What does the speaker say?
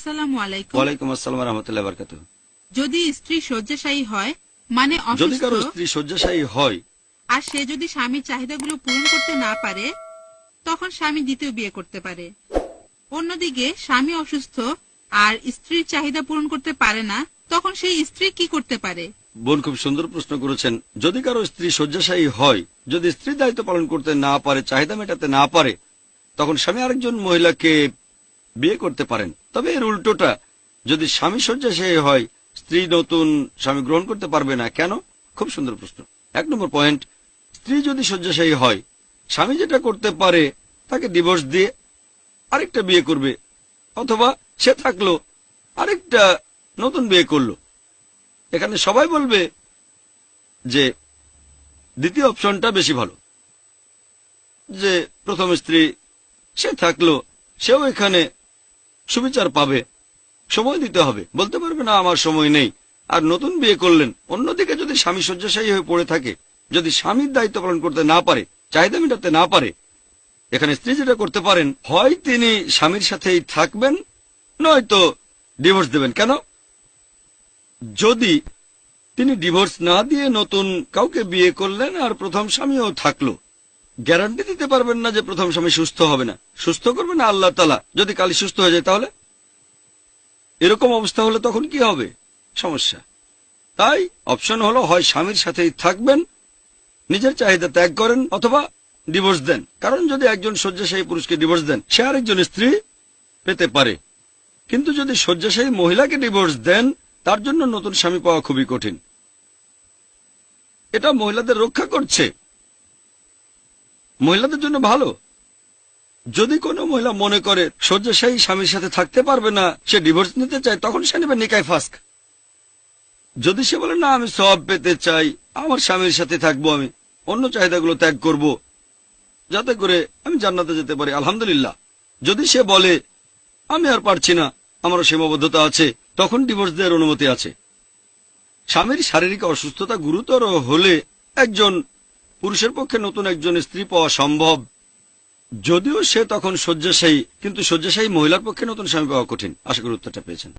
আসসালামু আলাইকুম। ওয়ালাইকুম আসসালাম ওয়া রাহমাতুল্লাহি ওয়া বারাকাতুহু। যদি স্ত্রী শয্যাশায়ী হয়, মানে যদি অসুস্থ, কারো স্ত্রী শয্যাশায়ী হয় আর সে যদি স্বামীর চাহিদাগুলো পূরণ করতে না পারে, তখন স্বামী দ্বিতীয় বিয়ে করতে পারে। অন্যদিকে স্বামী অসুস্থ আর স্ত্রীর চাহিদা পূরণ করতে পারে না, তখন সেই স্ত্রী কি করতে পারে? বোন খুব সুন্দর প্রশ্ন করেছেন। যদি কারো স্ত্রী শয্যাশায়ী হয়, যদি স্ত্রী দায়িত্ব পালন করতে না পারে, চাহিদা মেটাতে না পারে, তখন স্বামী আরেকজন মহিলাকে বিয়ে করতে পারেন। তবে এর উল্টোটা, যদি স্বামী শয্যাশায়ী হয়, স্ত্রী নতুন স্বামী গ্রহণ করতে পারবে না। কেন? খুব সুন্দর প্রশ্ন। 1 নম্বর পয়েন্ট, স্ত্রী যদি শয্যাশায়ী হয়, স্বামী যেটা করতে পারে তাকে ডিভোর্স দিয়ে আরেকটা বিয়ে করবে, অথবা সে থাকলো আরেকটা নতুন বিয়ে করলো। এখানে সবাই বলবে যে দ্বিতীয় অপশনটা বেশি ভালো, যে প্রথম স্ত্রী সে থাকলো, সেও এখানে সুবিচার পাবে। সময় দিতে হবে, বলতে পারবে না আমার সময় নেই, আর নতুন বিয়ে করলেন। অন্যদিকে যদি স্বামী শয্যাশায়ী হয়ে পড়ে থাকে, যদি স্বামীর দায়িত্ব পালন করতে না পারে, চাহিদা মেটাতে না পারে, এখানে স্ত্রী যেটা করতে পারেন, হয় তিনি স্বামীর সাথেই থাকবেন, নয়তো ডিভোর্স দেবেন। কেন? যদি তিনি ডিভোর্স না দিয়ে নতুন কাউকে বিয়ে করলেন আর প্রথম স্বামীও থাকলো, গ্যারান্টি দিতে পারবেন না যে প্রথম স্বামী সুস্থ হবে না। সুস্থ করবেন আল্লাহ তাআলা। যদি কালই সুস্থ হয়ে যায়, তাহলে এরকম অবস্থা হলে তখন কি হবে? সমস্যা। তাই অপশন হলো, হয় স্বামীর সাথেই থাকবেন, নিজের চাহিদা ত্যাগ করেন, অথবা ডিভোর্স দেন। কারণ যদি একজন শয্যাশায়ী পুরুষকে ডিভোর্স দেন, সে আরেকজন স্ত্রী পেতে পারে। কিন্তু যদি শয্যাশায়ী মহিলাকে ডিভোর্স দেন, তার জন্য নতুন স্বামী পাওয়া খুবই কঠিন। এটা মহিলাদের রক্ষা করছে, মহিলাদের জন্য ভালো। যদি কোনো মহিলা মনে করে শয্যাশায়ী স্বামীর সাথে থাকতে পারবে না, সে ডিভোর্স নিতে চায়, তখন সে নেবে নিকাহ ফাস্ক। যদি সে বলে না, আমি সওয়াব পেতে চাই, আমার স্বামীর সাথে থাকবো, আমি অন্য চাহিদাগুলো ত্যাগ করব, যাতে করে আমি জান্নাতে যেতে পারি, আলহামদুলিল্লাহ। যদি সে বলে আমি আর পারছি না, আমারও সীমাবদ্ধতা আছে, তখন ডিভোর্স দেওয়ার অনুমতি আছে। স্বামীর শারীরিক অসুস্থতা গুরুতর হলে একজন পুরুষের পক্ষে নতুন একজন স্ত্রী পাওয়া সম্ভব, যদিও সে তখন শয্যাশায়ী, কিন্তু শয্যাশায়ী মহিলার পক্ষে নতুন স্বামী পাওয়া কঠিন। আশা করি উত্তরটা পেয়েছেন।